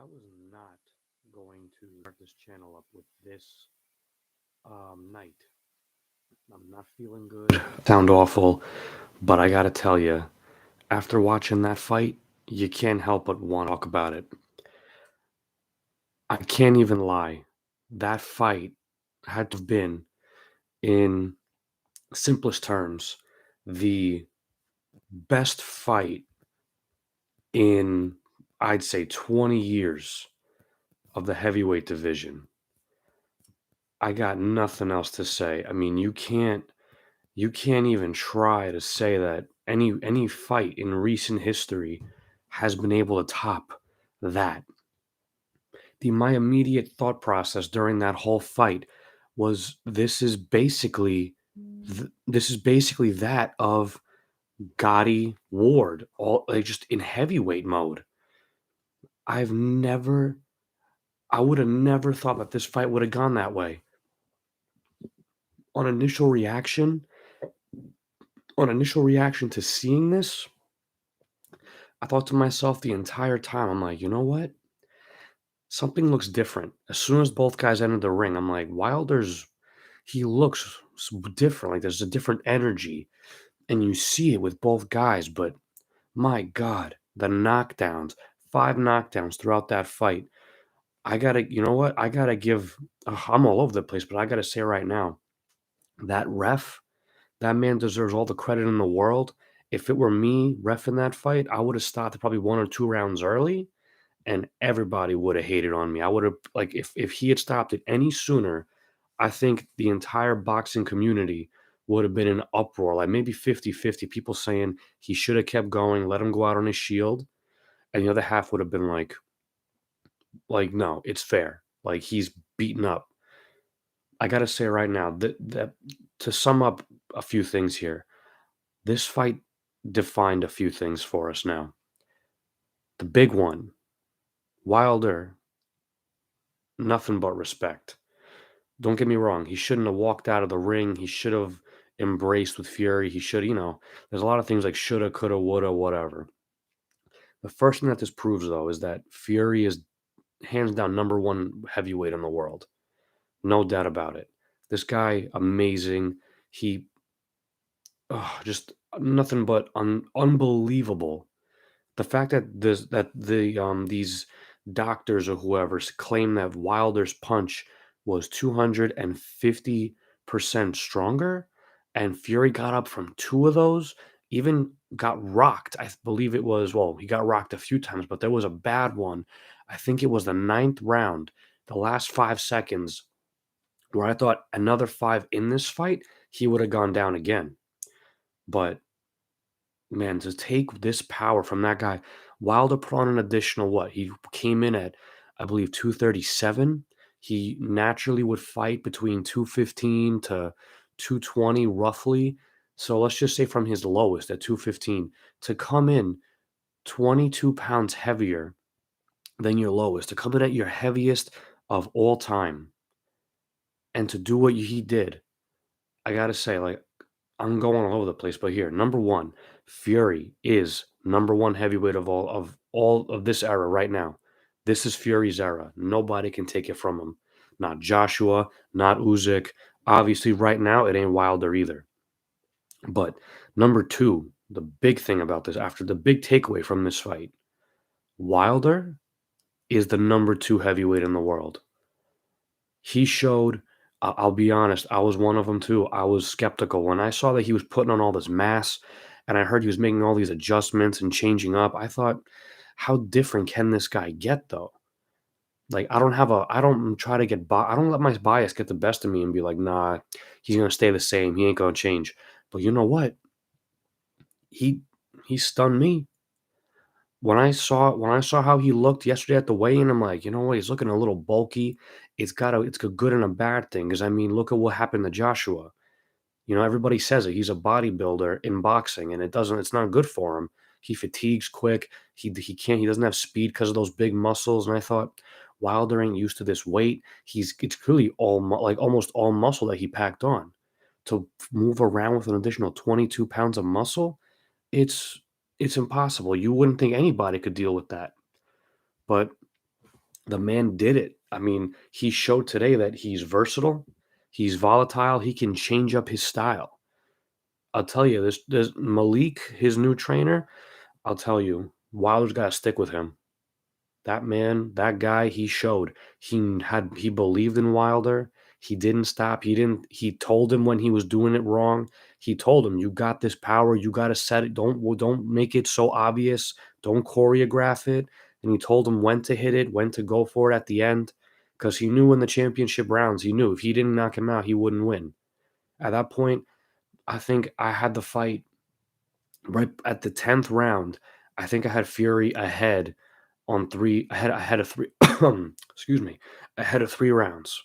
I was not going to start this channel up with this night. I'm not feeling good. Sound awful, but I gotta tell you, after watching that fight, you can't help but want to talk about it. I can't even lie. That fight had to have been, in simplest terms, the best fight in, I'd say, 20 years of the heavyweight division. I got nothing else to say. I mean, you can't even try to say that any fight in recent history has been able to top that. My immediate thought process during that whole fight was this is basically that of Gotti Ward, all like just in heavyweight mode. I've never I would have never thought that this fight would have gone that way. On initial reaction, on initial reaction to seeing this, I thought to myself the entire time, I'm like, you know what? Something looks different. As soon as both guys entered the ring, I'm like, he looks different. Like there's a different energy, and you see it with both guys. But my God, the knockdowns, 5 knockdowns throughout that fight. You know what? I gotta give, I'm all over the place, but I gotta say right now, that ref, that man deserves all the credit in the world. If it were me refing that fight, I would have stopped probably 1 or 2 rounds early and everybody would have hated on me. I would have like if he had stopped it any sooner, I think the entire boxing community would have been in uproar, like maybe 50-50 people saying he should have kept going, let him go out on his shield, and the other half would have been like no, it's fair. Like he's beaten up. I got to say right now that to sum up a few things here, this fight defined a few things for us now. The big one, Wilder, nothing but respect. Don't get me wrong, he shouldn't have walked out of the ring, he should have embraced with Fury, he should there's a lot of things like shoulda, coulda, woulda, whatever. The first thing that this proves, though, is that Fury is hands down number 1 heavyweight in the world. No doubt about it. This guy, amazing. He just nothing but unbelievable. The fact that these doctors or whoever claim that Wilder's punch was 250% stronger, and Fury got up from 2 of those, even got rocked. I believe it was, well, he got rocked a few times, but there was a bad one. I think it was the ninth round, the last 5 seconds, where I thought another 5 in this fight, he would have gone down again. But man, to take this power from that guy, Wilder put on an additional what? He came in at, I believe, 237. He naturally would fight between 215 to 220, roughly. So let's just say from his lowest at 215 to come in 22 pounds heavier than your lowest, to come in at your heaviest of all time, and to do what he did, I gotta say, like, I'm going all over the place, but here, number one, Fury is number one heavyweight of all of this era right now. This is Fury's era. Nobody can take it from him. Not Joshua, not Usyk. Obviously, right now it ain't Wilder either. But number two, the big thing about this, after the big takeaway from this fight, Wilder is the number 2 heavyweight in the world. He showed, I'll be honest, I was one of them too. I was skeptical when I saw that he was putting on all this mass and I heard he was making all these adjustments and changing up. I thought, how different can this guy get though? Like I don't try to I don't let my bias get the best of me and be like, nah, he's gonna stay the same. He ain't gonna change. But you know what? He he stunned me. When I saw how he looked yesterday at the weigh-in, I'm like, you know what? He's looking a little bulky. It's a good and a bad thing. Because I mean, look at what happened to Joshua. Everybody says it. He's a bodybuilder in boxing, and it's not good for him. He fatigues quick. He doesn't have speed because of those big muscles. And I thought Wilder ain't used to this weight. It's clearly like almost all muscle that he packed on. To move around with an additional 22 pounds of muscle, it's it's impossible. You wouldn't think anybody could deal with that. But The man did it. I mean, he showed today that he's versatile, he's volatile, he can change up his style. I'll tell you, this Malik, his new trainer, I'll tell you, Wilder's gotta stick with him. That man, that guy, he showed. He believed in Wilder. He didn't stop. He told him when he was doing it wrong. He told him, "You got this power. You got to set it. Don't make it so obvious. Don't choreograph it." And he told him when to hit it, when to go for it at the end, because he knew in the championship rounds, he knew if he didn't knock him out, he wouldn't win. At that point, I think I had the fight right at the 10th round. I think I had Fury ahead on 3 ahead of 3 excuse me, ahead of 3 rounds.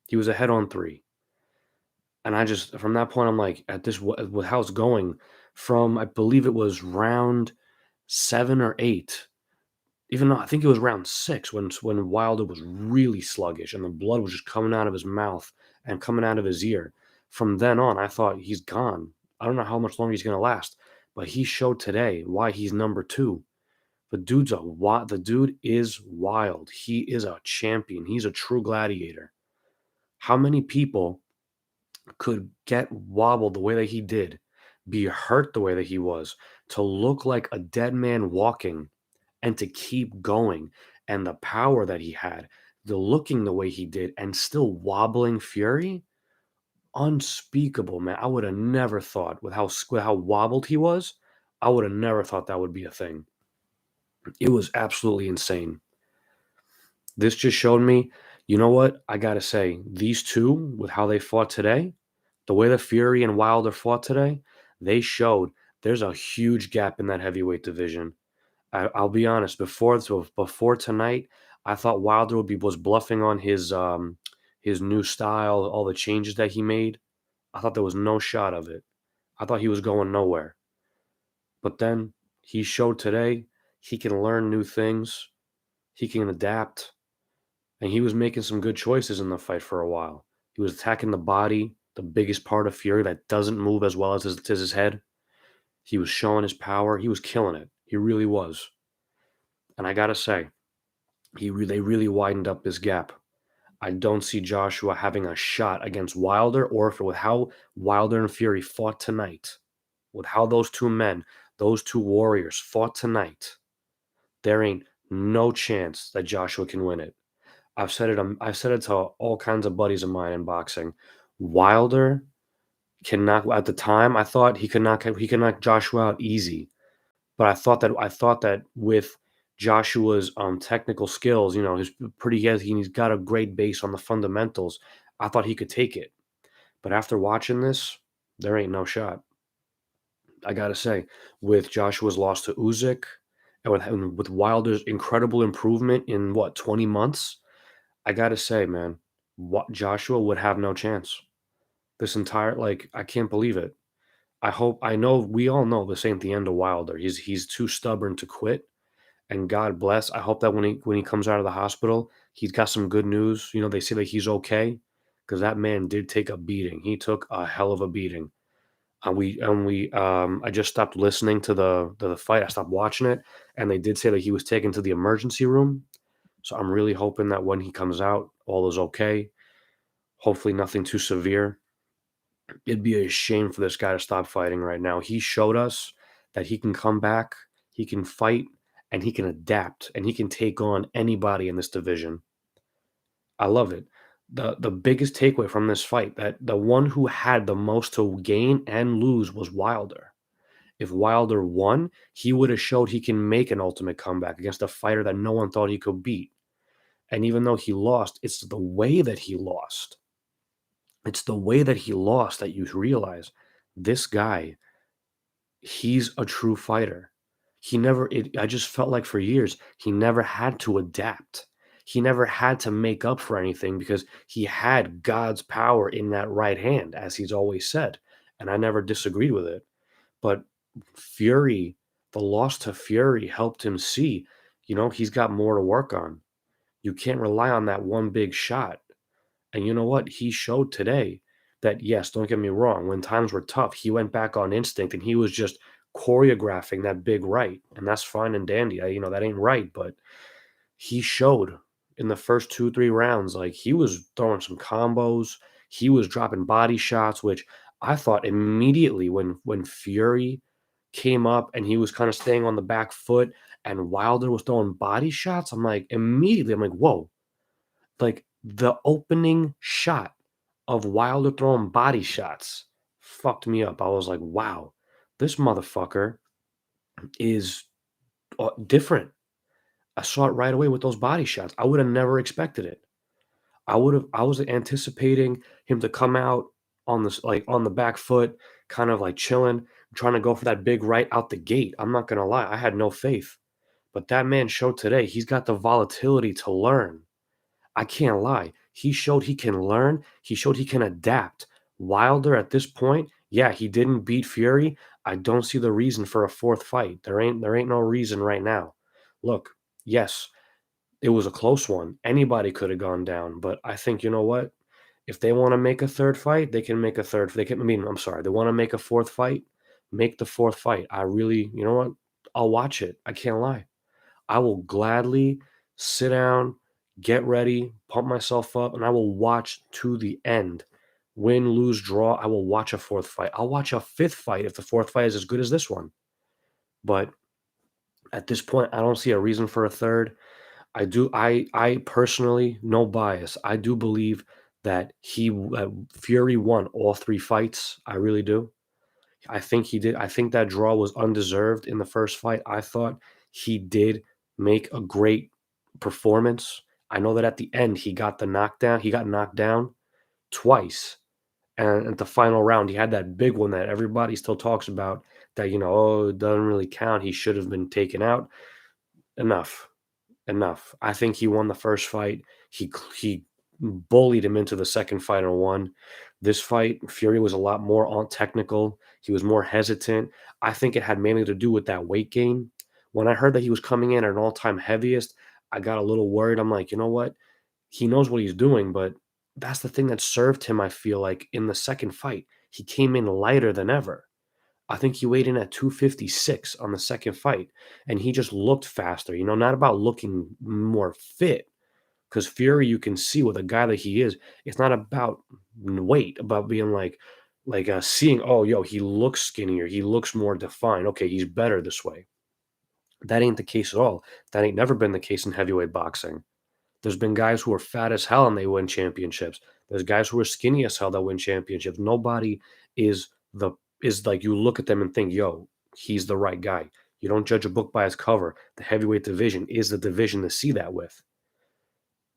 He was ahead on 3, and I just from that point, I'm like, at this with how it's going from I believe it was round 7 or 8, even though I think it was round 6 when Wilder was really sluggish and the blood was just coming out of his mouth and coming out of his ear. From then on, I thought, "He's gone." I don't know how much longer he's gonna last, but he showed today why he's number 2. The dude is wild. He is a champion. He's a true gladiator. How many people could get wobbled the way that he did, be hurt the way that he was, to look like a dead man walking and to keep going, and the power that he had, the looking the way he did and still wobbling Fury? Unspeakable, man. I would have never thought with how wobbled he was, I would have never thought that would be a thing. It was absolutely insane. This just showed me, you know what? I gotta say, these two, with how they fought today, the way that Fury and Wilder fought today, they showed there's a huge gap in that heavyweight division. I'll be honest, before tonight, I thought Wilder was bluffing on his new style, all the changes that he made. I thought there was no shot of it. I thought he was going nowhere. But then he showed today he can learn new things, he can adapt. And he was making some good choices in the fight for a while. He was attacking the body, the biggest part of Fury that doesn't move as well as his head. He was showing his power. He was killing it. He really was. And I gotta say, they really widened up this gap. I don't see Joshua having a shot against Wilder, or if with how Wilder and Fury fought tonight, with how those two men, those two warriors fought tonight, there ain't no chance that Joshua can win it. I've said it to all kinds of buddies of mine in boxing. Wilder can knock at the time, I thought he could knock Joshua out easy, but I thought that with Joshua's, technical skills, his pretty he's got a great base on the fundamentals. I thought he could take it, but after watching this, there ain't no shot. I gotta say, with Joshua's loss to Usyk and with Wilder's incredible improvement in what, 20 months? I gotta say, man, what Joshua would have no chance. This entire I can't believe it. I know we all know this ain't the end of Wilder. He's too stubborn to quit, and God bless. I hope that when he comes out of the hospital, he's got some good news. They say that he's okay, because that man did take a beating. He took a hell of a beating. I just stopped listening to the fight. I stopped watching it, and they did say that he was taken to the emergency room. So I'm really hoping that when he comes out, all is okay. Hopefully, nothing too severe. It'd be a shame for this guy to stop fighting right now. He showed us that he can come back, he can fight, and he can adapt, and he can take on anybody in this division. I love it. The biggest takeaway from this fight, that the one who had the most to gain and lose was Wilder. If Wilder won, he would have showed he can make an ultimate comeback against a fighter that no one thought he could beat. And even though he lost, it's the way that he lost. It's the way that he lost that you realize this guy, he's a true fighter. I just felt like for years, he never had to adapt. He never had to make up for anything because he had God's power in that right hand, as he's always said. And I never disagreed with it. But Fury, the loss to Fury helped him see, he's got more to work on. You can't rely on that one big shot. And you know what? He showed today that, yes, don't get me wrong, when times were tough, he went back on instinct and he was just choreographing that big right. And that's fine and dandy. That ain't right, but he showed in the first 2, 3 rounds. Like, he was throwing some combos, he was dropping body shots, which I thought immediately when Fury came up and he was kinda staying on the back foot and Wilder was throwing body shots, I'm like, "Whoa." Like, the opening shot of Wilder throwing body shots fucked me up. I was like, "Wow, this motherfucker is, different." I saw it right away with those body shots. I would have never expected it. I was anticipating him to come out on this like, on the back foot, kind of, like, chilling, trying to go for that big right out the gate. I'm not gonna lie, I had no faith. But that man showed today he's got the volatility to learn. I can't lie. He showed he can learn. He showed he can adapt. Wilder at this point, yeah, he didn't beat Fury. I don't see the reason for a fourth fight. There ain't no reason right now. Look, yes, it was a close one. Anybody could have gone down, but I think you know what? If they want to make a third fight, they can make a third. They can. I mean, I'm sorry. They want to make a fourth fight. Make the fourth fight. I really, you know what? I'll watch it. I can't lie. I will gladly sit down, get ready, pump myself up, and I will watch to the end. Win, lose, draw, I will watch a fourth fight. I'll watch a fifth fight if the fourth fight is as good as this one. But at this point, I don't see a reason for a third. I personally, no bias. I do believe that Fury won all three fights. I really do. I think he did. I think that draw was undeserved in the first fight. I thought he did make a great performance. I know that at the end he got the knockdown. He got knocked down twice. And at the final round, he had that big one that everybody still talks about that, oh, it doesn't really count. He should have been taken out. Enough. Enough. I think he won the first fight. He bullied him into the second fight and won. This fight, Fury was a lot more on technical. He was more hesitant. I think it had mainly to do with that weight gain. When I heard that he was coming in at an all-time heaviest, I got a little worried. I'm like, you know what? He knows what he's doing, but that's the thing that served him, I feel like, in the second fight. He came in lighter than ever. I think he weighed in at 256 on the second fight, and he just looked faster, not about looking more fit. Because Fury, you can see with a guy that he is, it's not about weight, about being seeing, oh, yo, he looks skinnier, he looks more defined. Okay, he's better this way. That ain't the case at all. That ain't never been the case in heavyweight boxing. There's been guys who are fat as hell and they win championships. There's guys who are skinny as hell that win championships. Nobody is the is like you look at them and think, yo, he's the right guy. You don't judge a book by its cover. The heavyweight division is the division to see that with.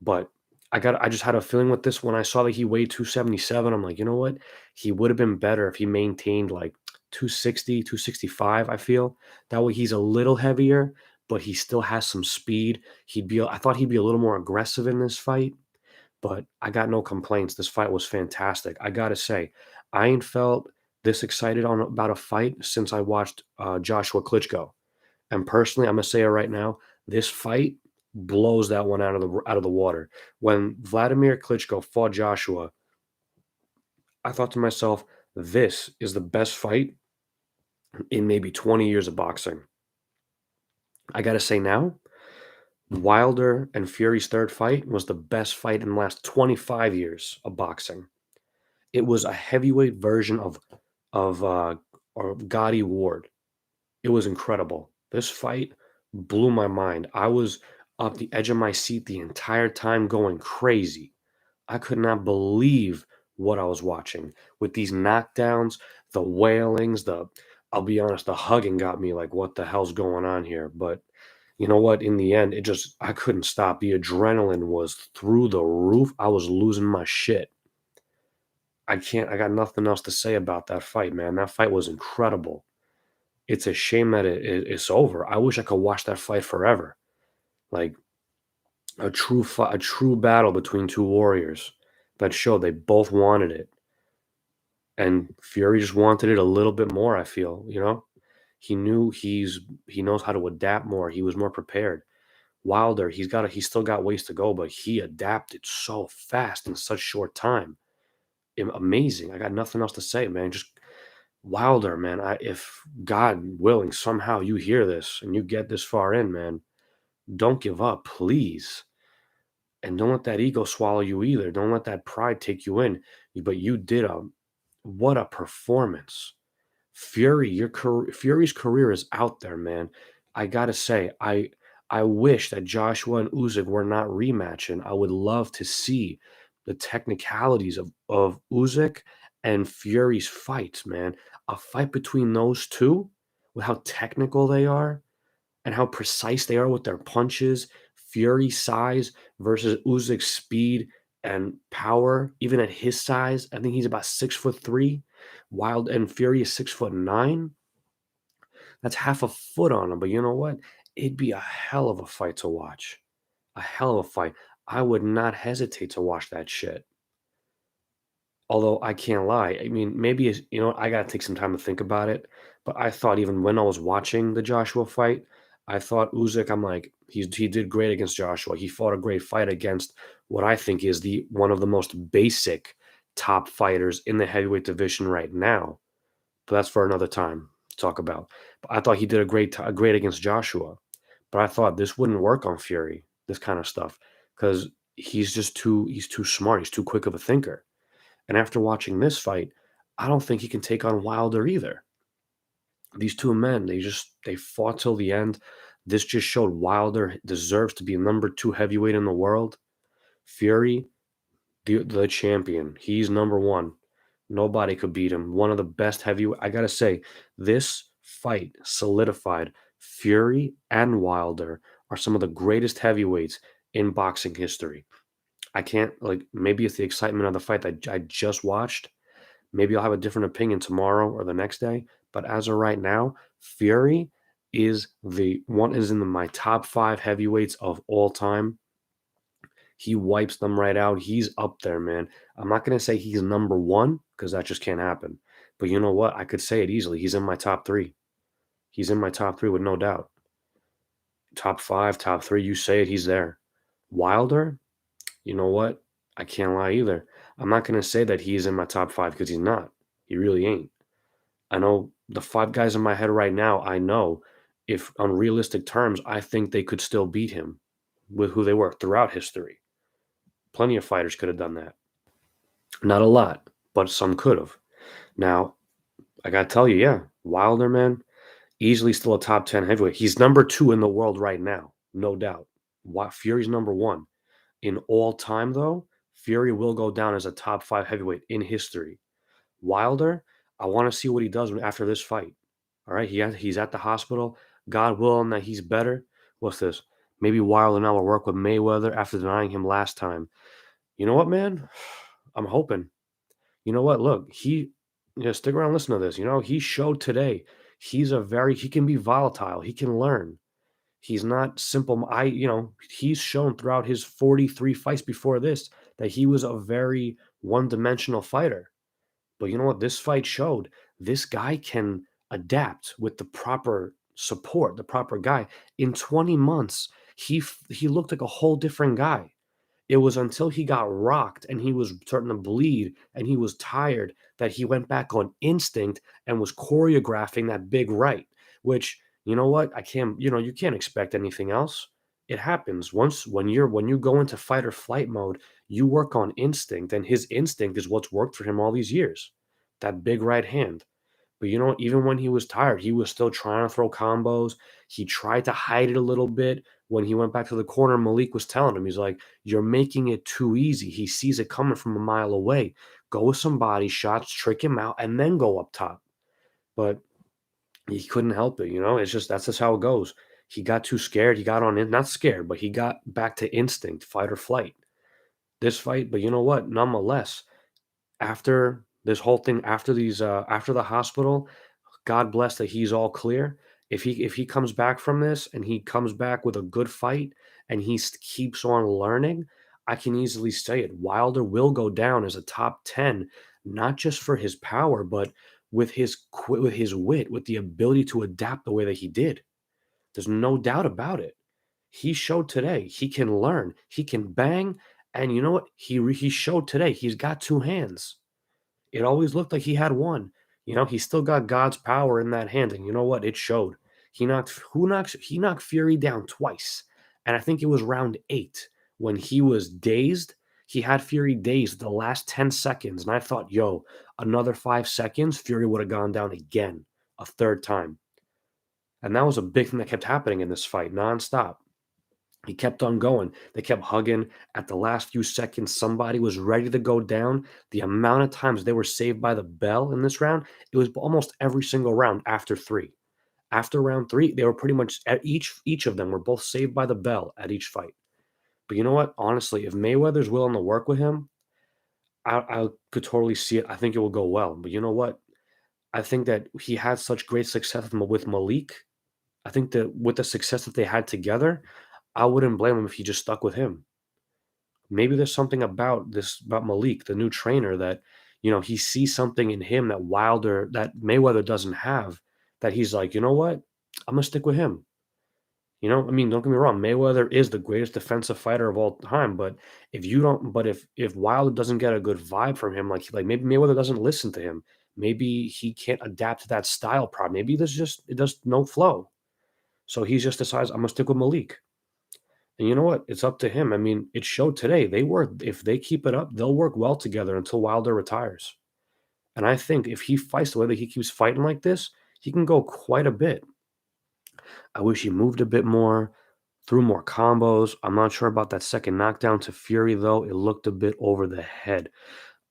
But I just had a feeling with this when I saw that he weighed 277. I'm like, you know what? He would have been better if he maintained like 260, 265, I feel. That way he's a little heavier, but he still has some speed. I thought he'd be a little more aggressive in this fight, but I got no complaints. This fight was fantastic. I gotta say, I ain't felt this excited on about a fight since I watched Joshua Klitschko. And personally, I'm gonna say it right now, this fight blows that one out of the water. When Vladimir Klitschko fought Joshua, I thought to myself, this is the best fight in maybe 20 years of boxing. I gotta say now, Wilder and Fury's third fight was the best fight in the last 25 years of boxing. It was a heavyweight version of Gotti Ward. It was incredible. This fight blew my mind. I was up the edge of my seat the entire time going crazy. I could not believe what I was watching with these knockdowns, the wailings, I'll be honest, the hugging got me like, what the hell's going on here? But you know what? In the end, I couldn't stop. The adrenaline was through the roof. I was losing my shit. I got nothing else to say about that fight, man. That fight was incredible. It's a shame that it's over. I wish I could watch that fight forever. Like a true battle between two warriors that showed they both wanted it. And Fury just wanted it a little bit more, I feel. He knows how to adapt more. He was more prepared. Wilder, he's still got ways to go, but he adapted so fast in such short time. Amazing. I got nothing else to say, man. Just Wilder, man. If God willing, somehow you hear this and you get this far in, man, don't give up, please. And don't let that ego swallow you either. Don't let that pride take you in. But you did what a performance. Fury's career is out there, man. I gotta say, I wish that Joshua and Usyk were not rematching. I would love to see the technicalities of Usyk and Fury's fights, man. A fight between those two, with how technical they are and how precise they are with their punches. Fury's size versus Usyk's speed and power, even at his size. I think he's about 6'3". Wild and Fury is 6'9". That's half a foot on him. But you know what? It'd be a hell of a fight to watch. A hell of a fight. I would not hesitate to watch that shit. Although I can't lie. I mean, maybe it's, I gotta take some time to think about it. But I thought even when I was watching the Joshua fight, I thought Usyk, I'm like, he did great against Joshua. He fought a great fight against what I think is the one of the most basic top fighters in the heavyweight division right now. But that's for another time to talk about. But I thought he did a great against Joshua. But I thought this wouldn't work on Fury, this kind of stuff, because he's too smart. He's too quick of a thinker. And after watching this fight, I don't think he can take on Wilder either. These two men, they fought till the end. This just showed Wilder deserves to be number 2 heavyweight in the world. Fury, the champion. He's number 1. Nobody could beat him. One of the best heavyweight. I gotta say, this fight solidified Fury and Wilder are some of the greatest heavyweights in boxing history. I can't maybe it's the excitement of the fight that I just watched. Maybe I'll have a different opinion tomorrow or the next day. But as of right now, Fury is in my top 5 heavyweights of all time. He wipes them right out. He's up there, man. I'm not gonna say he's number 1 because that just can't happen. But you know what? I could say it easily. He's in my top 3. He's in my top 3 with no doubt. Top 5, top 3, you say it, he's there. Wilder, you know what? I can't lie either. I'm not gonna say that he's in my top 5 because he's not. He really ain't. I know the 5 guys in my head right now, I know if on realistic terms, I think they could still beat him with who they were throughout history. Plenty of fighters could have done that. Not a lot, but some could have. Now, I gotta tell you, yeah, Wilder, man, easily still a top 10 heavyweight. He's number 2 in the world right now, no doubt. Fury's number 1. In all time, though, Fury will go down as a top 5 heavyweight in history. Wilder, I want to see what he does after this fight. All right, he's at the hospital. God willing that he's better. What's this? Maybe Wilder now will work with Mayweather after denying him last time. You know what, man? I'm hoping. You know what? Look, stick around, and listen to this. He showed today. He can be volatile. He can learn. He's not simple. He's shown throughout his 43 fights before this that he was a very one-dimensional fighter. But you know what? This fight showed this guy can adapt with the proper support, the proper guy. In 20 months, he looked like a whole different guy. It was until he got rocked and he was starting to bleed and he was tired that he went back on instinct and was choreographing that big right, which, you know what? You can't expect anything else. It happens when you go into fight or flight mode, you work on instinct, and his instinct is what's worked for him all these years. That big right hand. But you know what? Even when he was tired, he was still trying to throw combos. He tried to hide it a little bit. When he went back to the corner, Malik was telling him, he's like, "You're making it too easy." He sees it coming from a mile away. Go with some body shots, trick him out, and then go up top. But he couldn't help it, that's just how it goes. He got too scared. He got on it, not scared, but he got back to instinct, fight or flight. This fight, but you know what? Nonetheless, after this whole thing, after the hospital, God bless that he's all clear. If he comes back from this and he comes back with a good fight and keeps on learning, I can easily say it. Wilder will go down as a top 10, not just for his power, but with his wit, with the ability to adapt the way that he did. There's no doubt about it. He showed today he can learn, he can bang, and you know what? He showed today he's got 2 hands. It always looked like he had one. He still got God's power in that hand, and you know what? It showed. He knocked Fury down twice, and I think it was round 8 when he was dazed, he had Fury dazed the last 10 seconds, and I thought, "Yo, another 5 seconds, Fury would have gone down again, a third time." And that was a big thing that kept happening in this fight nonstop. He kept on going. They kept hugging. At the last few seconds, somebody was ready to go down. The amount of times they were saved by the bell in this round, it was almost every single round after 3. After round 3, they were pretty much at each of them were both saved by the bell at each fight. But you know what? Honestly, if Mayweather's willing to work with him, I could totally see it. I think it will go well. But you know what? I think that he had such great success with Malik. I think that with the success that they had together, I wouldn't blame him if he just stuck with him. Maybe there's something about Malik, the new trainer, that he sees something in him that Mayweather doesn't have. That he's like, you know what? I'm gonna stick with him. I mean, don't get me wrong, Mayweather is the greatest defensive fighter of all time, but if Wilder doesn't get a good vibe from him, like maybe Mayweather doesn't listen to him, maybe he can't adapt to that style problem. Maybe it does no flow. So he just decides I'm gonna stick with Malik. And you know what? It's up to him. I mean, it showed today. If they keep it up, they'll work well together until Wilder retires. And I think if he fights the way that he keeps fighting like this, he can go quite a bit. I wish he moved a bit more, threw more combos. I'm not sure about that second knockdown to Fury, though. It looked a bit over the head.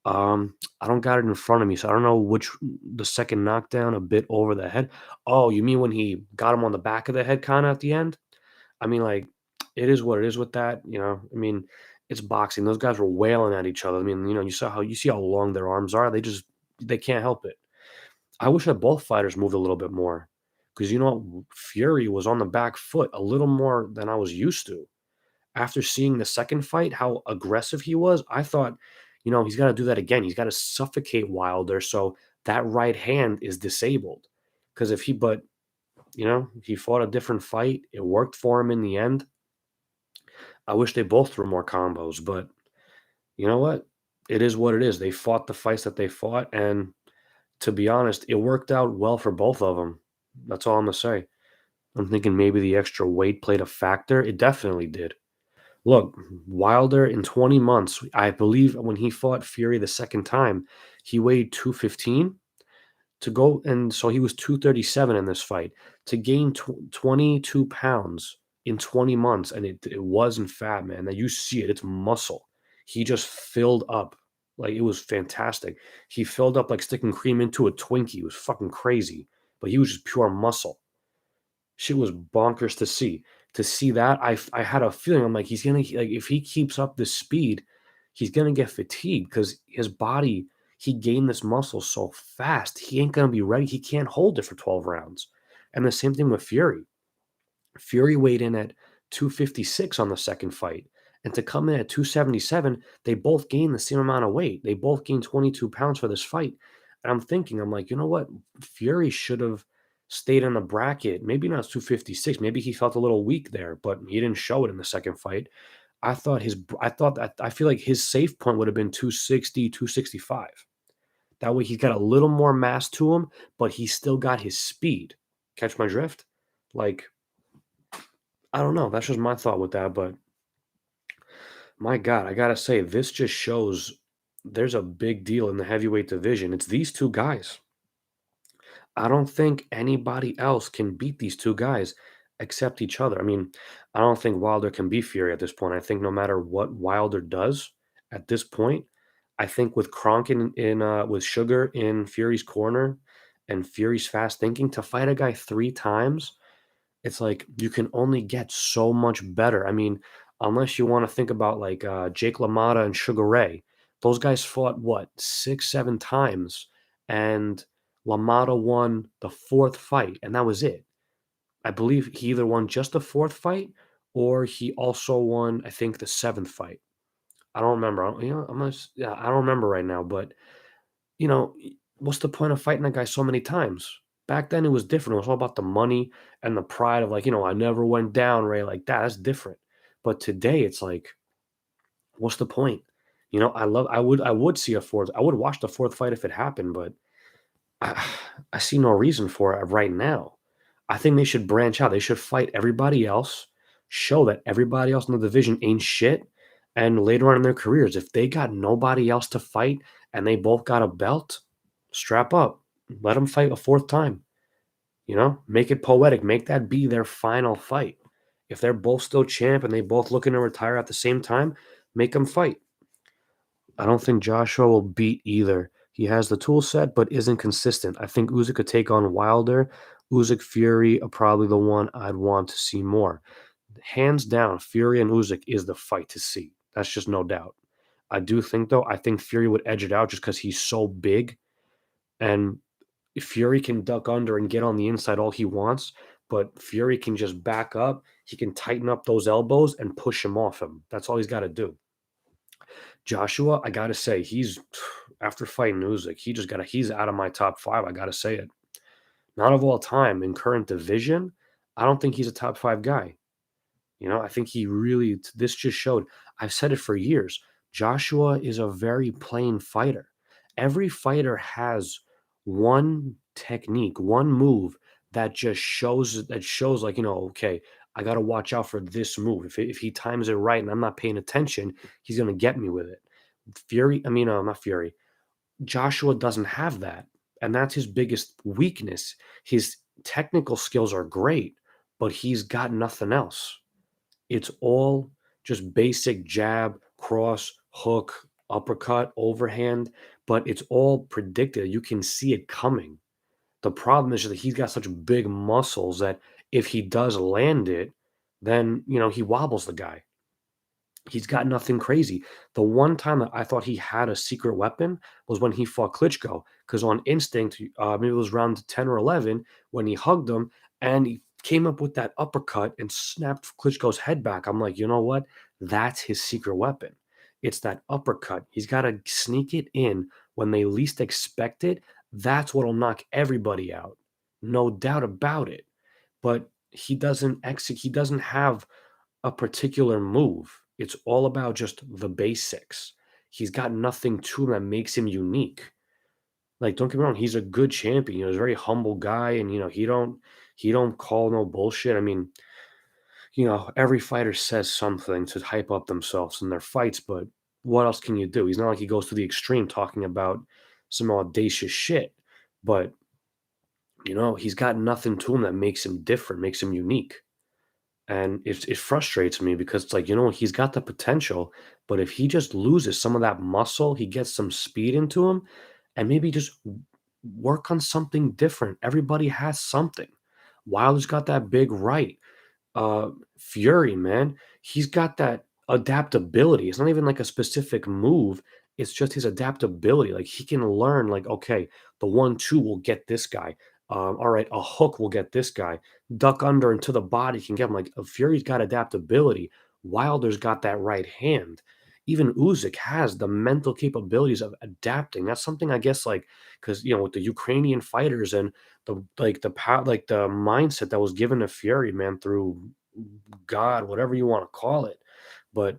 I don't got it in front of me, so I don't know which the second knockdown a bit over the head. Oh, you mean when he got him on the back of the head kind of at the end? I mean, like, it is what it is with that. I mean, it's boxing. Those guys were wailing at each other. I mean, you see how long their arms are. They can't help it. I wish that both fighters moved a little bit more because Fury was on the back foot a little more than I was used to. After seeing the second fight, how aggressive he was, I thought, he's got to do that again. He's got to suffocate Wilder so that right hand is disabled. Because he fought a different fight. It worked for him in the end. I wish they both threw more combos, but you know what? It is what it is. They fought the fights that they fought, and to be honest, it worked out well for both of them. That's all I'm gonna say. I'm thinking maybe the extra weight played a factor. It definitely did. Look, Wilder in 20 months, I believe when he fought Fury the second time, he weighed 215 to go, and so he was 237 in this fight. To gain 22 pounds in 20 months, and it wasn't fat, man. That you see it, it's muscle. He just filled up. Like it was fantastic. He filled up like sticking cream into a Twinkie. It was fucking crazy. But he was just pure muscle. Shit was bonkers to see. To see that, I had a feeling I'm like if he keeps up this speed, he's gonna get fatigued because his body he gained this muscle so fast. He ain't gonna be ready. He can't hold it for 12 rounds. And the same thing with Fury. Fury weighed in at 256 on the second fight. And to come in at 277, they both gained the same amount of weight. They both gained 22 pounds for this fight. And I'm like, you know what? Fury should have stayed in the bracket. Maybe not 256. Maybe he felt a little weak there, but he didn't show it in the second fight. I feel like his safe point would have been 260, 265. That way he got a little more mass to him, but he still got his speed. Catch my drift? Like, I don't know. That's just my thought with that, but my God, I gotta say, this just shows there's a big deal in the heavyweight division. It's these two guys. I don't think anybody else can beat these two guys except each other. I mean, I don't think Wilder can beat Fury at this point. I think no matter what Wilder does at this point, I think with Kronk with Sugar in Fury's corner and Fury's fast thinking to fight a guy 3 times, it's like you can only get so much better. I mean, unless you want to think about like Jake LaMotta and Sugar Ray, those guys fought what 6, 7 times, and LaMotta won the fourth fight, and that was it. I believe he either won just the fourth fight or he also won, I think, the seventh fight. I don't remember. Yeah, I don't remember right now, but what's the point of fighting that guy so many times? Back then, it was different. It was all about the money and the pride of like, I never went down, Ray, like that. That's different. But today, it's like, what's the point? I would see a fourth. I would watch the fourth fight if it happened, but I, I see no reason for it right now. I think they should branch out. They should fight everybody else, show that everybody else in the division ain't shit, And later on in their careers, if they got nobody else to fight and they both got a belt, strap up. Let them fight a fourth time. Make it poetic. Make that be their final fight. If they're both still champ and they both looking to retire at the same time, make them fight. I don't think Joshua will beat either. He has the tool set, but isn't consistent. I think Usyk could take on Wilder. Usyk Fury are probably the one I'd want to see more. Hands down, Fury and Usyk is the fight to see. That's just no doubt. I do think though, I think Fury would edge it out just because he's so big, and Fury can duck under and get on the inside all he wants, but Fury can just back up. He can tighten up those elbows and push him off him. That's all he's got to do. Joshua, I gotta say, he's after fighting Usyk, he's out of my top five. I gotta say it. Not of all time in current division. I don't think he's a top five guy. I think he really, this just showed. I've said it for years. Joshua is a very plain fighter. Every fighter has one technique, one move that shows like, okay, I got to watch out for this move. If he times it right and I'm not paying attention, he's going to get me with it. Not Fury. Joshua doesn't have that. And that's his biggest weakness. His technical skills are great, but he's got nothing else. It's all just basic jab, cross, hook, uppercut, overhand, but it's all predicted. You can see it coming. The problem is that he's got such big muscles that if he does land it, then, he wobbles the guy. He's got nothing crazy. The one time that I thought he had a secret weapon was when he fought Klitschko, because on instinct, maybe it was round 10 or 11 when he hugged him and he came up with that uppercut and snapped Klitschko's head back. I'm like, you know what? That's his secret weapon. It's that uppercut. He's got to sneak it in when they least expect it. That's what'll knock everybody out. No doubt about it. But he doesn't execute, he doesn't have a particular move. It's all about just the basics. He's got nothing to him that makes him unique. Like, don't get me wrong, he's a good champion. He's a very humble guy, and he don't call no bullshit. I mean, every fighter says something to hype up themselves in their fights, but what else can you do? He's not like he goes to the extreme talking about some audacious shit. But he's got nothing to him that makes him different, makes him unique. And it frustrates me because it's like, he's got the potential, but if he just loses some of that muscle, he gets some speed into him and maybe just work on something different. Everybody has something. Wilder's got that big right. Fury, man, he's got that adaptability. It's not even like a specific move. It's just his adaptability. Like he can learn, like, okay, the 1-2 will get this guy. All right, a hook will get this guy. Duck under into the body can get him. Like Fury's got adaptability. Wilder's got that right hand. Even Usyk has the mental capabilities of adapting. That's something I guess, like, because with the Ukrainian fighters and the mindset that was given to Fury, man, through God, whatever you want to call it. But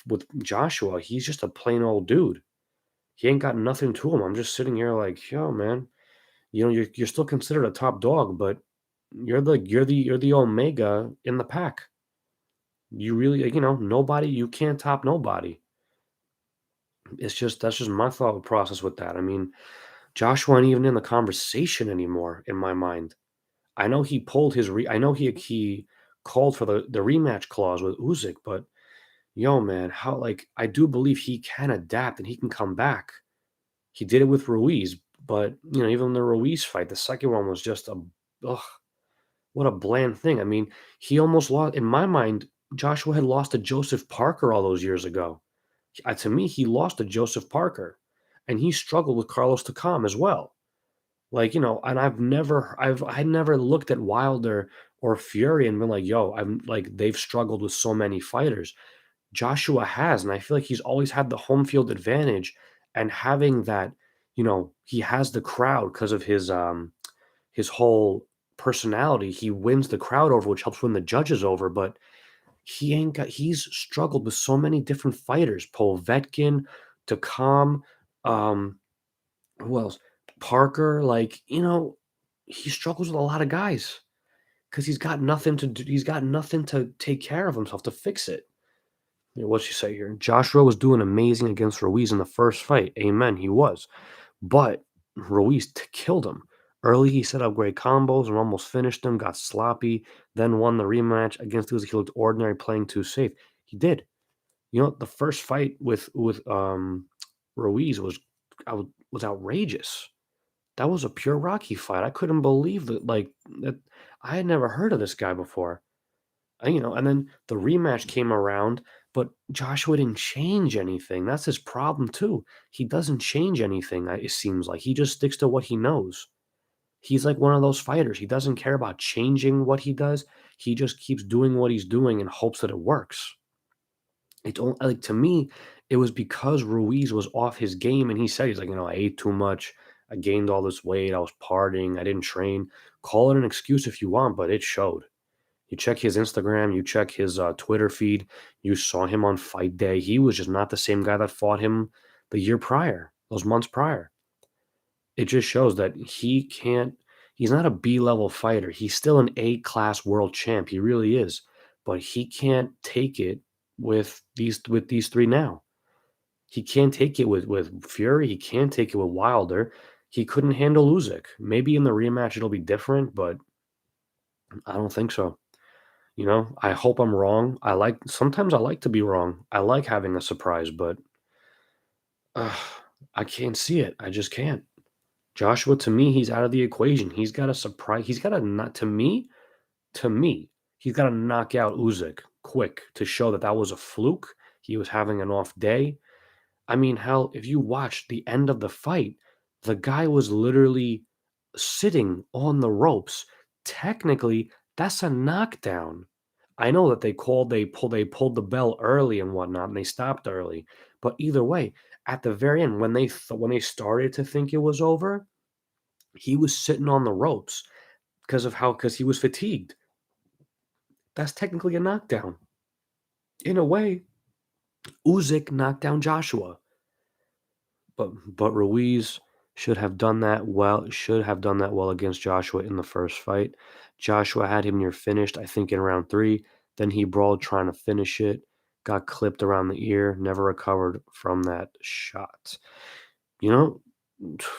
with Joshua, he's just a plain old dude. He ain't got nothing to him. I'm just sitting here like, yo, man, you're still considered a top dog, but you're the omega in the pack. You really, nobody, you can't top nobody. That's just my thought process with that. I mean, Joshua ain't even in the conversation anymore in my mind. I know he pulled his I know he called for the rematch clause with Usyk, but yo, man, how, like, I do believe he can adapt and he can come back. He did it with Ruiz, but even the Ruiz fight, the second one was just ugh, what a bland thing. I mean, he almost lost in my mind. Joshua had lost to Joseph Parker all those years ago. To me, he lost to Joseph Parker, and he struggled with Carlos Takam as well. Like, and I never looked at Wilder or Fury and been like, yo, I'm like, they've struggled with so many fighters. Joshua has, and I feel like he's always had the home field advantage, and having that, he has the crowd because of his whole personality. He wins the crowd over, which helps win the judges over, but he's struggled with so many different fighters. Povetkin, Takam, um, who else? Parker, like, he struggles with a lot of guys because he's got nothing to do. He's got nothing to take care of himself to fix it. Yeah, what's she say here? Joshua was doing amazing against Ruiz in the first fight. Amen, he was. But Ruiz killed him. Early, he set up great combos and almost finished him, got sloppy, then won the rematch against Usyk. He looked ordinary, playing too safe. He did. You know, the first fight with Ruiz was outrageous. That was a pure Rocky fight. I couldn't believe that. Like that, I had never heard of this guy before. And then the rematch came around, but Joshua didn't change anything. That's his problem too. He doesn't change anything. It seems like he just sticks to what he knows. He's like one of those fighters. He doesn't care about changing what he does. He just keeps doing what he's doing and hopes that it works. It's only like to me, it was because Ruiz was off his game, and he said he's like, I ate too much, I gained all this weight, I was partying, I didn't train. Call it an excuse if you want, but it showed. You check his Instagram, you check his Twitter feed, you saw him on fight day. He was just not the same guy that fought him the year prior, those months prior. It just shows that he's not a B level fighter. He's still an A class world champ. He really is. But he can't take it with these three now. He can't take it with Fury. He can't take it with Wilder. He couldn't handle Usyk. Maybe in the rematch it'll be different, but I don't think so. I hope I'm wrong. Sometimes I like to be wrong. I like having a surprise, but uh, I can't see it. I just can't. Joshua, to me, he's out of the equation. He's got a surprise. He's got to not to me, he's got to knock out Usyk quick to show that that was a fluke. He was having an off day. I mean, hell, if you watch the end of the fight, the guy was literally sitting on the ropes. Technically, that's a knockdown. I know that they pulled the bell early and whatnot, and they stopped early. But either way, at the very end, when they started to think it was over, he was sitting on the ropes because he was fatigued. That's technically a knockdown. In a way, Usyk knocked down Joshua. But Ruiz should have done that well against Joshua in the first fight. Joshua had him near finished, I think in round 3. Then he brawled trying to finish it, got clipped around the ear, never recovered from that shot. You know,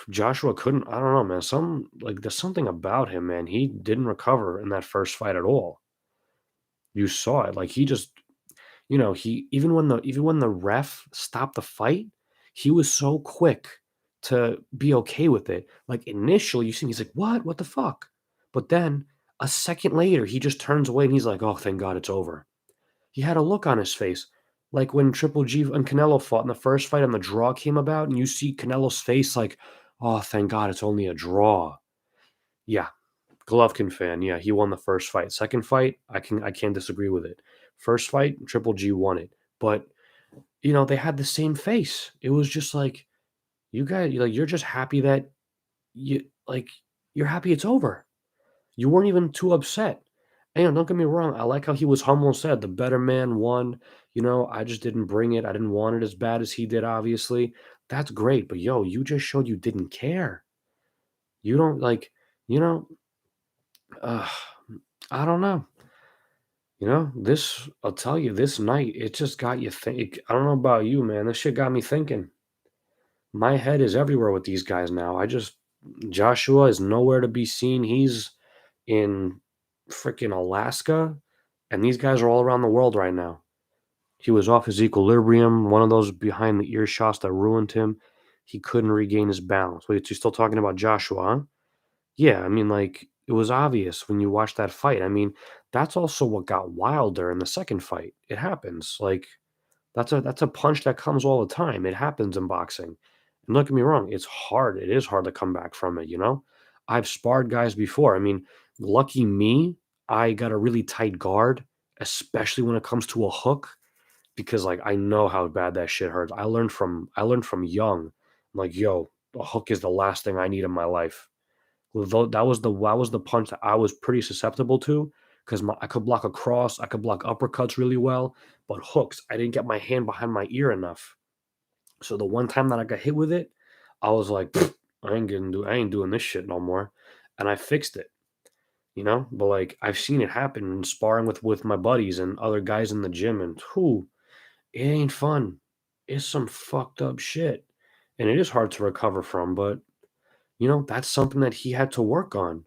Joshua couldn't I don't know, man. There's something about him, man. He didn't recover in that first fight at all. You saw it. Like he just he even when the ref stopped the fight, he was so quick to be okay with it. Like initially, you see, he's like, "What? What the fuck?" But then a second later, he just turns away and he's like, "Oh, thank God, it's over." He had a look on his face, like when Triple G and Canelo fought in the first fight and the draw came about, and you see Canelo's face, like, "Oh, thank God, it's only a draw." Yeah, Golovkin fan, yeah, he won the first fight. Second fight, I can't disagree with it. First fight, Triple G won it. But, they had the same face. It was just like, you guys you're just happy that you like you're happy it's over. You weren't even too upset. And don't get me wrong, I like how he was humble and said the better man won. I just didn't bring it. I didn't want it as bad as he did, obviously. That's great. But yo, you just showed you didn't care. You don't you know, uh, I don't know. I'll tell you, this night, it just got you think. I don't know about you, man. This shit got me thinking. My head is everywhere with these guys now. Joshua is nowhere to be seen. He's in freaking Alaska, and these guys are all around the world right now. He was off his equilibrium, one of those behind the ear shots that ruined him. He couldn't regain his balance. Wait, you're still talking about Joshua, huh? Yeah, I mean, like, it was obvious when you watched that fight. I mean, that's also what got Wilder in the second fight. It happens. Like, that's a punch that comes all the time. It happens in boxing. And don't get me wrong, it's hard. It is hard to come back from it. I've sparred guys before. I mean, lucky me, I got a really tight guard, especially when it comes to a hook, because like I know how bad that shit hurts. I learned from young. I'm like, yo, a hook is the last thing I need in my life. Well, that was the punch that I was pretty susceptible to because I could block a cross, I could block uppercuts really well, but hooks, I didn't get my hand behind my ear enough. So the one time that I got hit with it, I was like, "Pfft, I ain't doing this shit no more," and I fixed it. But like I've seen it happen in sparring with my buddies and other guys in the gym, and who It ain't fun. It's some fucked up shit, and it is hard to recover from, but, that's something that he had to work on,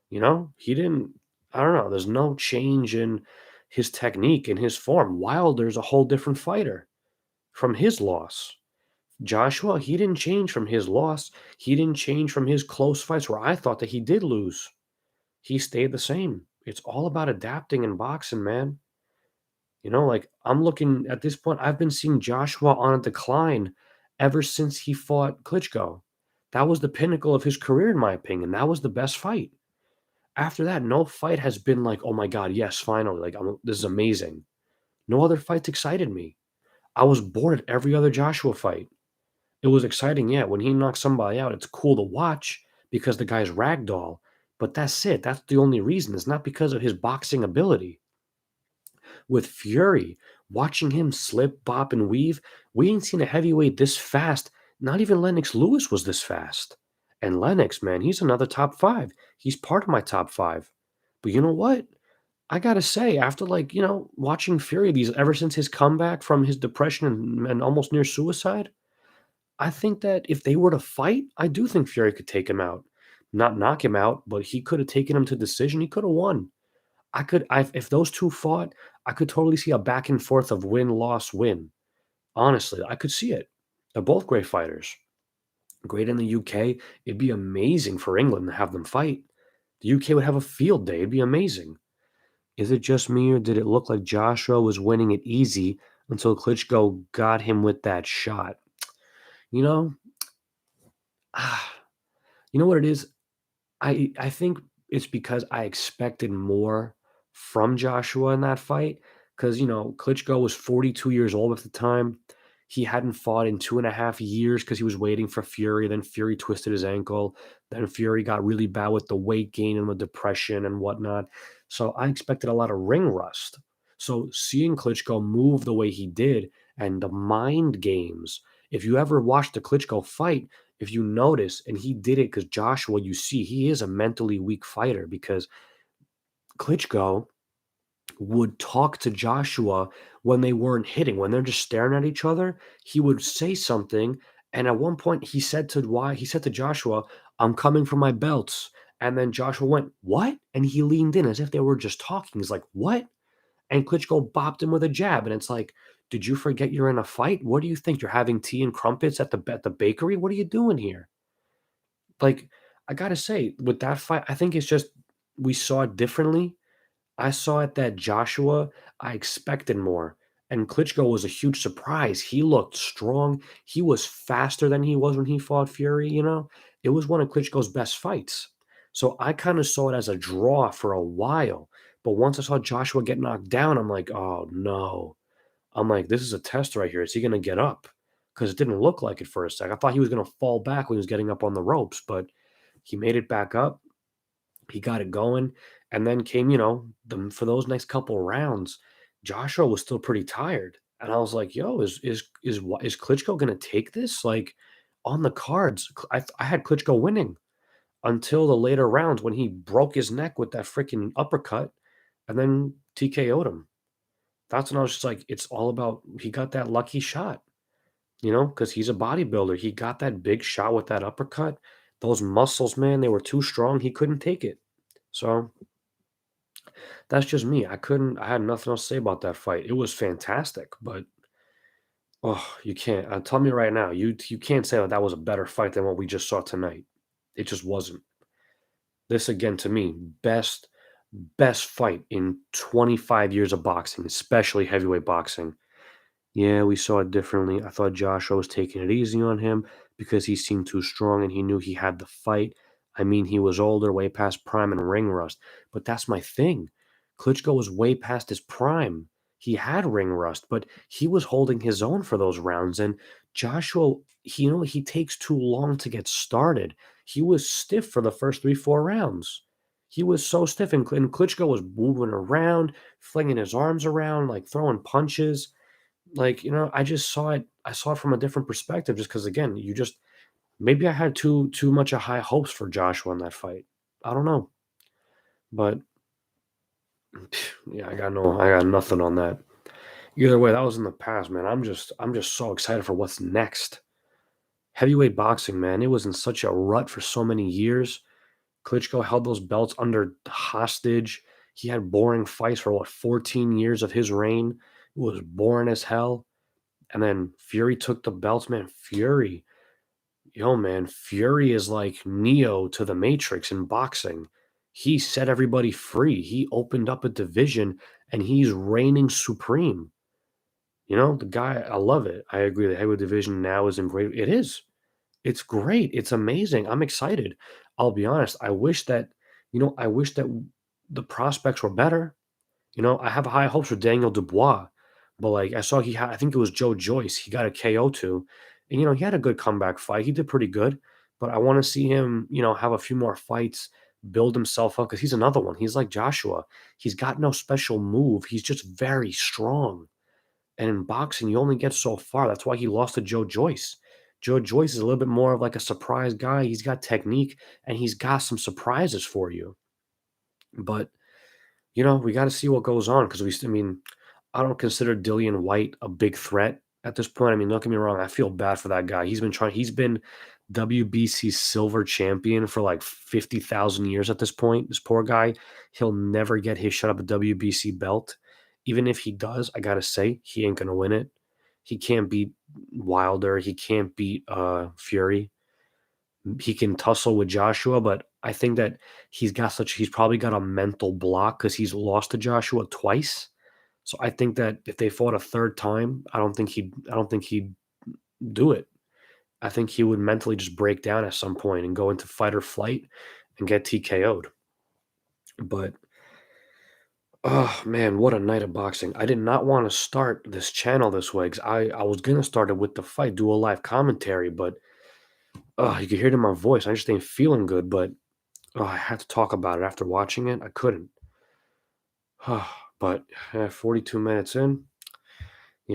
He didn't I don't know, there's no change in his technique and his form. Wilder's a whole different fighter from his loss. Joshua, he didn't change from his loss. He didn't change from his close fights where I thought that he did lose. He stayed the same. It's all about adapting in boxing, man. Like I'm looking at this point, I've been seeing Joshua on a decline ever since he fought Klitschko. That was the pinnacle of his career, in my opinion. That was the best fight. After that, no fight has been like, oh my God, yes, finally. Like, this is amazing. No other fights excited me. I was bored at every other Joshua fight. It was exciting, yeah. When he knocks somebody out, it's cool to watch because the guy's ragdoll. But that's it. That's the only reason. It's not because of his boxing ability. With Fury, watching him slip, bop, and weave, we ain't seen a heavyweight this fast. Not even Lennox Lewis was this fast. And Lennox, man, he's another top five. He's part of my top five. But you know what? I gotta say, after watching Fury these ever since his comeback from his depression and almost near suicide, I think that if they were to fight, I do think Fury could take him out. Not knock him out, but he could have taken him to decision. He could have won. If those two fought, I could totally see a back and forth of win, loss, win. Honestly, I could see it. They're both great fighters. Great in the UK. It'd be amazing for England to have them fight. The UK would have a field day. It'd be amazing. Is it just me, or did it look like Joshua was winning it easy until Klitschko got him with that shot? You know, ah, you know what it is? I think it's because I expected more from Joshua in that fight. Because Klitschko was 42 years old at the time. He hadn't fought in 2.5 years because he was waiting for Fury. Then Fury twisted his ankle. Then Fury got really bad with the weight gain and the depression and whatnot. So I expected a lot of ring rust. So seeing Klitschko move the way he did and the mind games, if you ever watched the Klitschko fight, if you notice, and he did it because Joshua, you see, he is a mentally weak fighter because Klitschko would talk to Joshua when they weren't hitting, when they're just staring at each other. He would say something, and at one point he said to Joshua, "I'm coming for my belts." And then Joshua went, "What?" And he leaned in as if they were just talking. He's like, "What?" And Klitschko bopped him with a jab, and it's like, "Did you forget you're in a fight? What do you think? You're having tea and crumpets at the bakery? What are you doing here?" Like, I gotta say, with that fight, I think it's just we saw it differently. I saw it that Joshua, I expected more, and Klitschko was a huge surprise. He looked strong. He was faster than he was when he fought Fury. It was one of Klitschko's best fights. So I kind of saw it as a draw for a while. But once I saw Joshua get knocked down, I'm like, oh no. I'm like, this is a test right here. Is he going to get up? Because it didn't look like it for a sec. I thought he was going to fall back when he was getting up on the ropes, but he made it back up. He got it going, and then came, for those next couple rounds, Joshua was still pretty tired, and I was like, "Yo, is Klitschko gonna take this?" Like, on the cards, I had Klitschko winning until the later rounds when he broke his neck with that freaking uppercut, and then TKO'd him. That's when I was just like, it's all about he got that lucky shot, because he's a bodybuilder. He got that big shot with that uppercut. Those muscles, man, they were too strong. He couldn't take it. So that's just me. I had nothing else to say about that fight. It was fantastic, but oh, you can't. Tell me right now, you can't say that that was a better fight than what we just saw tonight. It just wasn't. This again to me, best fight in 25 years of boxing, especially heavyweight boxing. Yeah, we saw it differently. I thought Joshua was taking it easy on him because he seemed too strong and he knew he had the fight. I mean, he was older, way past prime and ring rust. But that's my thing. Klitschko was way past his prime. He had ring rust, but he was holding his own for those rounds. And Joshua, he takes too long to get started. He was stiff for the first three, 4 rounds. He was so stiff, and Klitschko was moving around, flinging his arms around, like throwing punches. Like, I saw it from a different perspective just because again, you just maybe I had too much of high hopes for Joshua in that fight. I don't know. But yeah, I got nothing on that. Either way, that was in the past, man. I'm just so excited for what's next. Heavyweight boxing, man, it was in such a rut for so many years. Klitschko held those belts under hostage. He had boring fights for what, 14 years of his reign. It was boring as hell. And then Fury took the belts, man. Fury is like Neo to the Matrix in boxing. He set everybody free. He opened up a division and he's reigning supreme. The guy, I love it. I agree. The heavyweight division now is in great. It is. It's great. It's amazing. I'm excited. I'll be honest. I wish that the prospects were better. I have high hopes for Daniel Dubois, but like I saw I think it was Joe Joyce. He got a KO too. And he had a good comeback fight. He did pretty good, but I want to see him, have a few more fights, build himself up because he's another one. He's like Joshua. He's got no special move. He's just very strong. And in boxing, you only get so far. That's why he lost to Joe Joyce. Joe Joyce is a little bit more of like a surprise guy. He's got technique and he's got some surprises for you. But, we got to see what goes on because I don't consider Dillian White a big threat at this point. I mean, don't get me wrong. I feel bad for that guy. He's been WBC silver champion for like 50,000 years at this point. This poor guy, he'll never get his shot up a WBC belt. Even if he does, I got to say, he ain't going to win it. He can't beat Wilder. He can't beat Fury. He can tussle with Joshua, but I think that he's probably got a mental block because he's lost to Joshua twice. So I think that if they fought a third time, I don't think he'd do it. I think he would mentally just break down at some point and go into fight or flight and get TKO'd. But oh man, what a night of boxing. I did not want to start this channel this way because I was gonna start it with the fight, do a live commentary, but you could hear it in my voice. I just ain't feeling good, but I had to talk about it after watching it. I couldn't. But 42 minutes in,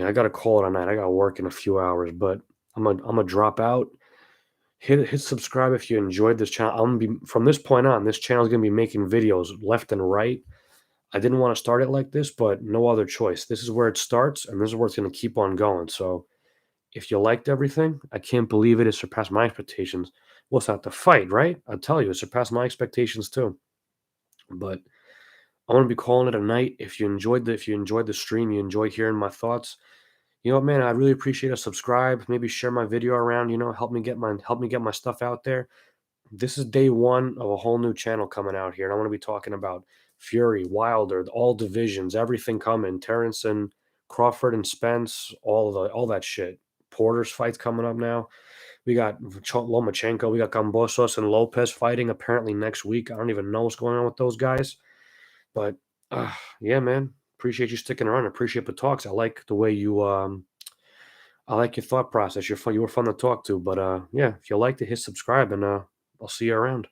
I gotta call it a night. I gotta work in a few hours, but I'm gonna drop out. Hit subscribe if you enjoyed this channel. I'm gonna be from this point on. This channel is gonna be making videos left and right. I didn't want to start it like this, but no other choice. This is where it starts, and this is where it's gonna keep on going. So if you liked everything, I can't believe it. It surpassed my expectations. Well, it's not the fight, right? I'll tell you, it surpassed my expectations too. But I want to be calling it a night. If you enjoyed the stream, you enjoyed hearing my thoughts. You know what, man? I really appreciate a subscribe. Maybe share my video around. Help me get my stuff out there. This is day one of a whole new channel coming out here, and I want to be talking about Fury, Wilder, all divisions, everything coming. Terrence and Crawford and Spence, all that shit. Porter's fights coming up now. We got Lomachenko, we got Gambosos and Lopez fighting apparently next week. I don't even know what's going on with those guys. But yeah, man, appreciate you sticking around. Appreciate the talks. I like the way I like your thought process. You were fun to talk to. But yeah, if you liked it, hit subscribe and I'll see you around.